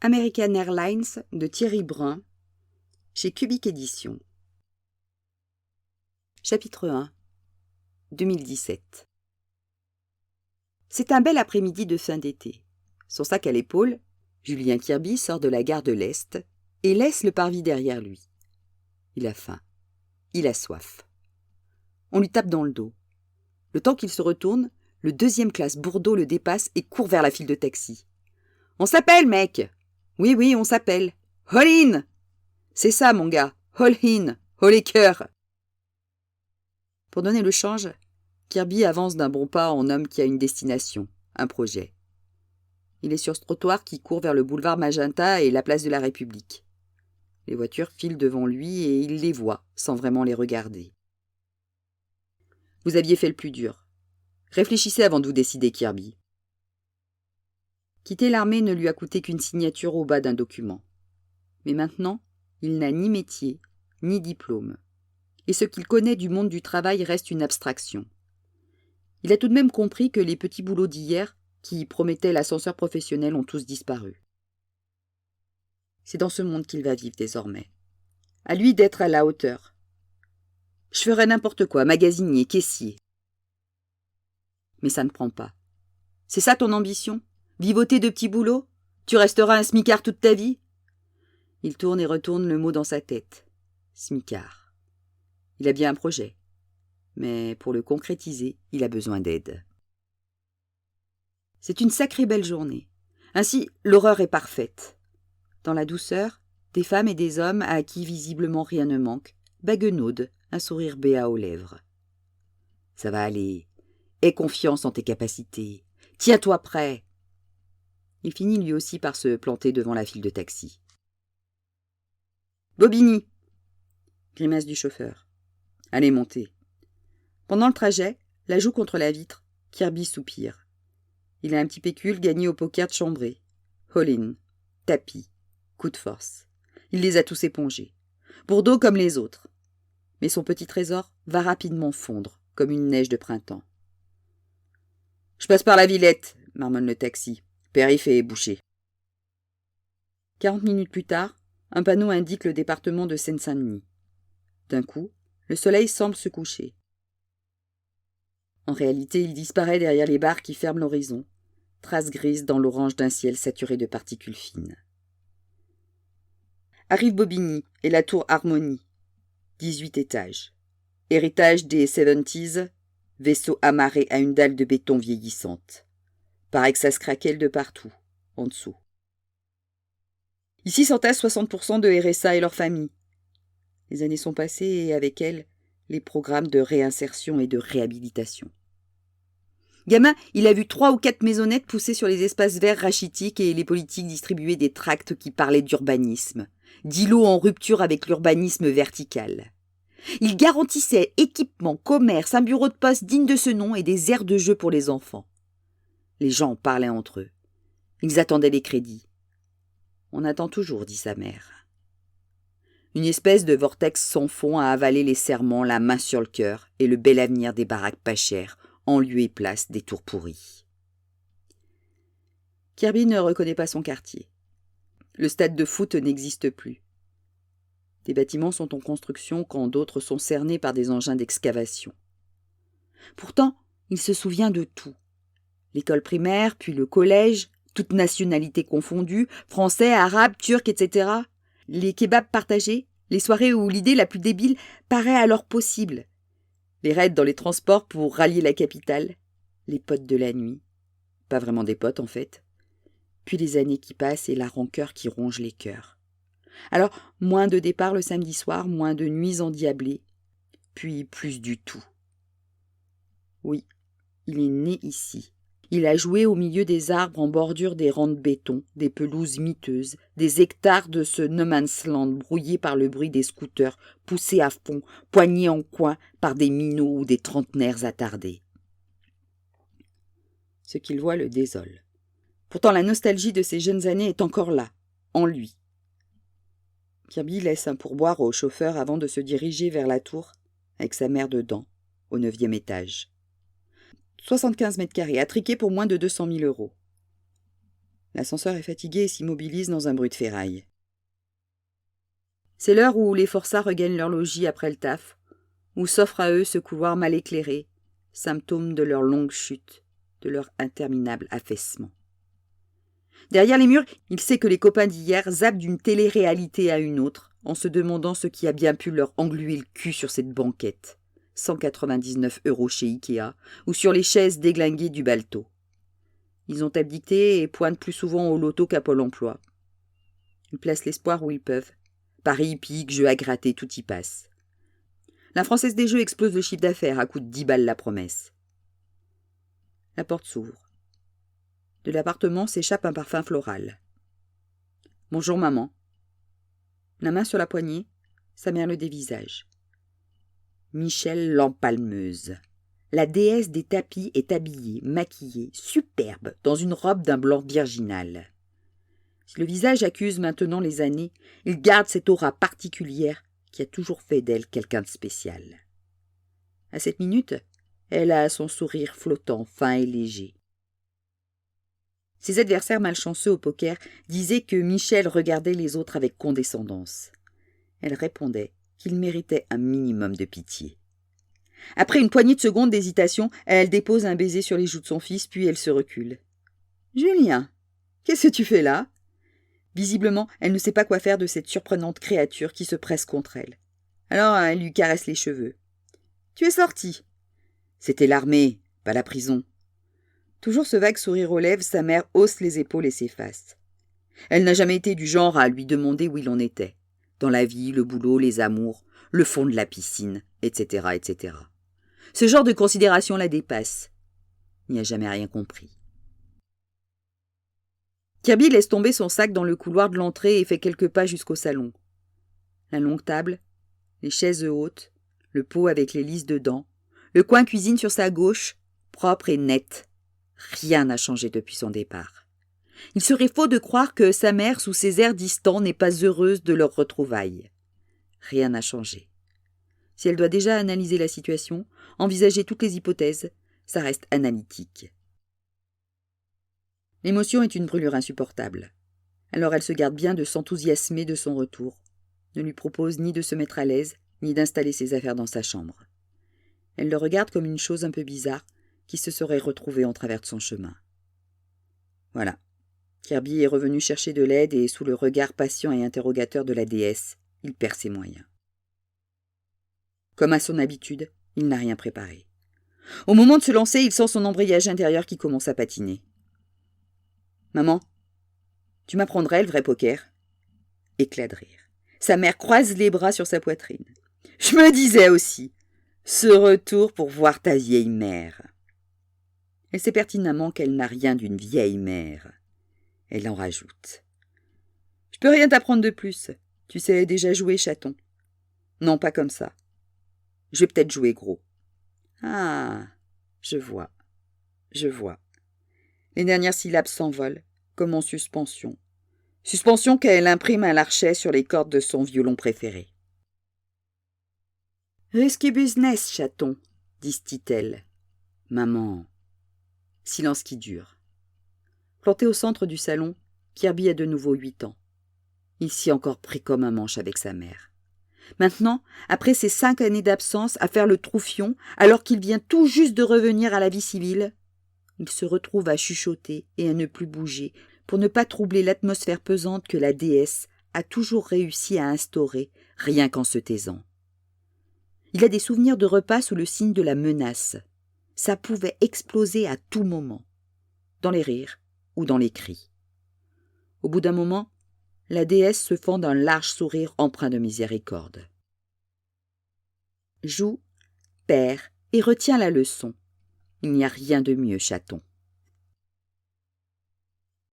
American Airlines de Thierry Brun, chez Cubic Éditions. Chapitre 1 2017. C'est un bel après-midi de fin d'été. Son sac à l'épaule, Julien Kirby sort de la gare de l'Est et laisse le parvis derrière lui. Il a faim. Il a soif. On lui tape dans le dos. Le temps qu'il se retourne, le 2e classe Bourdeau le dépasse et court vers la file de taxi. « On s'appelle, mec !»« Oui, on s'appelle. »« All in !»« C'est ça, mon gars. All in. All les cœurs !» Pour donner le change, Kirby avance d'un bon pas en homme qui a une destination, un projet. Il est sur ce trottoir qui court vers le boulevard Magenta et la place de la République. Les voitures filent devant lui et il les voit, sans vraiment les regarder. Vous aviez fait le plus dur. Réfléchissez avant de vous décider, Kirby. Quitter l'armée ne lui a coûté qu'une signature au bas d'un document. Mais maintenant, il n'a ni métier, ni diplôme. Et ce qu'il connaît du monde du travail reste une abstraction. Il a tout de même compris que les petits boulots d'hier, qui promettaient l'ascenseur professionnel, ont tous disparu. C'est dans ce monde qu'il va vivre désormais. À lui d'être à la hauteur. Je ferais n'importe quoi, magasinier, caissier. Mais ça ne prend pas. C'est ça ton ambition ? Vivoter de petits boulots ? Tu resteras un smicard toute ta vie ? Il tourne et retourne le mot dans sa tête. Smicard. Il a bien un projet. Mais pour le concrétiser, il a besoin d'aide. C'est une sacrée belle journée. Ainsi, l'horreur est parfaite. Dans la douceur, des femmes et des hommes à qui visiblement rien ne manque, baguenaude, un sourire béat aux lèvres. Ça va aller. Aie confiance en tes capacités. Tiens-toi prêt. Il finit lui aussi par se planter devant la file de taxi. Bobigny. Grimace du chauffeur. Allez, montez. Pendant le trajet, la joue contre la vitre, Kirby soupire. Il a un petit pécule gagné au poker de Chambray. All-in, tapis, coup de force. Il les a tous épongés. Bourdeau comme les autres. Mais son petit trésor va rapidement fondre, comme une neige de printemps. « Je passe par la Villette », marmonne le taxi. Périph' est bouché. 40 minutes plus tard, un panneau indique le département de Seine-Saint-Denis. D'un coup, le soleil semble se coucher. En réalité, il disparaît derrière les barres qui ferment l'horizon, traces grises dans l'orange d'un ciel saturé de particules fines. Arrive Bobigny et la tour Harmonie, 18 étages. Héritage des 70s, vaisseau amarré à une dalle de béton vieillissante. Paraît que ça se craquelle de partout, en dessous. Ici s'entassent 60% de RSA et leurs familles. Les années sont passées et avec elles, les programmes de réinsertion et de réhabilitation. Gamin, il a vu 3 ou 4 maisonnettes poussées sur les espaces verts rachitiques et les politiques distribuaient des tracts qui parlaient d'urbanisme, d'îlots en rupture avec l'urbanisme vertical. Il garantissait équipement, commerce, un bureau de poste digne de ce nom et des aires de jeu pour les enfants. Les gens parlaient entre eux. Ils attendaient les crédits. On attend toujours, dit sa mère. Une espèce de vortex sans fond a avalé les serments, la main sur le cœur et le bel avenir des baraques pas chères, en lieu et place des tours pourries. Kirby ne reconnaît pas son quartier. Le stade de foot n'existe plus. Des bâtiments sont en construction quand d'autres sont cernés par des engins d'excavation. Pourtant, il se souvient de tout. L'école primaire, puis le collège, toutes nationalités confondues, français, arabes, turcs, etc. Les kebabs partagés, les soirées où l'idée la plus débile paraît alors possible. Les raids dans les transports pour rallier la capitale. Les potes de la nuit. Pas vraiment des potes, en fait. Puis les années qui passent et la rancœur qui ronge les cœurs. Alors, moins de départs le samedi soir, moins de nuits endiablées. Puis plus du tout. Oui, il est né ici. Il a joué au milieu des arbres en bordure des rangs de béton, des pelouses miteuses, des hectares de ce no man's land brouillé par le bruit des scooters, poussés à fond, poignés en coin par des minots ou des trentenaires attardés. Ce qu'il voit le désole. Pourtant la nostalgie de ces jeunes années est encore là, en lui. Kirby laisse un pourboire au chauffeur avant de se diriger vers la tour, avec sa mère dedans, au 9e étage. 75 mètres carrés, attriqués pour moins de 200 000 €. L'ascenseur est fatigué et s'immobilise dans un bruit de ferraille. C'est l'heure où les forçats regagnent leur logis après le taf, où s'offre à eux ce couloir mal éclairé, symptôme de leur longue chute, de leur interminable affaissement. Derrière les murs, il sait que les copains d'hier zappent d'une télé-réalité à une autre, en se demandant ce qui a bien pu leur engluer le cul sur cette banquette, 199 € chez Ikea, ou sur les chaises déglinguées du Balto. Ils ont abdiqué et pointent plus souvent au loto qu'à Pôle emploi. Ils placent l'espoir où ils peuvent. Paris hippique, jeux à gratter, tout y passe. La Française des Jeux explose le chiffre d'affaires à coups de 10 balles la promesse. La porte s'ouvre. De l'appartement s'échappe un parfum floral. « Bonjour maman. » La main sur la poignée, sa mère le dévisage. Michel l'empalmeuse. La déesse des tapis est habillée, maquillée, superbe, dans une robe d'un blanc virginal. Si le visage accuse maintenant les années, il garde cette aura particulière qui a toujours fait d'elle quelqu'un de spécial. À cette minute, elle a son sourire flottant, fin et léger. Ses adversaires malchanceux au poker disaient que Michel regardait les autres avec condescendance. Elle répondait qu'il méritait un minimum de pitié. Après une poignée de secondes d'hésitation, elle dépose un baiser sur les joues de son fils, puis elle se recule. « Julien, qu'est-ce que tu fais là ?» Visiblement, elle ne sait pas quoi faire de cette surprenante créature qui se presse contre elle. Alors elle lui caresse les cheveux. « Tu es sorti ?»« C'était l'armée, pas la prison. » Toujours ce vague sourire aux lèvres, sa mère hausse les épaules et s'efface. Elle n'a jamais été du genre à lui demander où il en était. Dans la vie, le boulot, les amours, le fond de la piscine, etc., etc. Ce genre de considération la dépasse. Il n'y a jamais rien compris. Kirby laisse tomber son sac dans le couloir de l'entrée et fait quelques pas jusqu'au salon. La longue table, les chaises hautes, le pot avec les lisses dedans, le coin cuisine sur sa gauche, propre et net. Rien n'a changé depuis son départ. Il serait faux de croire que sa mère, sous ses airs distants, n'est pas heureuse de leur retrouvaille. Rien n'a changé. Si elle doit déjà analyser la situation, envisager toutes les hypothèses, ça reste analytique. L'émotion est une brûlure insupportable. Alors elle se garde bien de s'enthousiasmer de son retour, ne lui propose ni de se mettre à l'aise, ni d'installer ses affaires dans sa chambre. Elle le regarde comme une chose un peu bizarre qui se serait retrouvée en travers de son chemin. Voilà. Kirby est revenu chercher de l'aide et, sous le regard patient et interrogateur de la déesse, il perd ses moyens. Comme à son habitude, il n'a rien préparé. Au moment de se lancer, il sent son embrayage intérieur qui commence à patiner. « Maman, tu m'apprendrais le vrai poker ?» Éclat de rire. Sa mère croise les bras sur sa poitrine. « Je me disais aussi, ce retour pour voir ta vieille mère. » Elle sait pertinemment qu'elle n'a rien d'une vieille mère. Elle en rajoute. « Je peux rien t'apprendre de plus. Tu sais déjà jouer, chaton. » »« Non, pas comme ça. Je vais peut-être jouer gros. »« Ah, je vois. Je vois. » Les dernières syllabes s'envolent, comme en suspension. Suspension qu'elle imprime à l'archet sur les cordes de son violon préféré. « Risky business, chaton, » disent-ils. « Maman. » Silence qui dure. Planté au centre du salon, Kirby a de nouveau 8 ans. Il s'y est encore pris comme un manche avec sa mère. Maintenant, après ces 5 années d'absence à faire le troufion, alors qu'il vient tout juste de revenir à la vie civile, il se retrouve à chuchoter et à ne plus bouger pour ne pas troubler l'atmosphère pesante que la déesse a toujours réussi à instaurer rien qu'en se taisant. Il a des souvenirs de repas sous le signe de la menace. Ça pouvait exploser à tout moment, dans les rires ou dans les cris. Au bout d'un moment, la déesse se fend d'un large sourire empreint de miséricorde. Joue, perds et retiens la leçon. Il n'y a rien de mieux, chaton.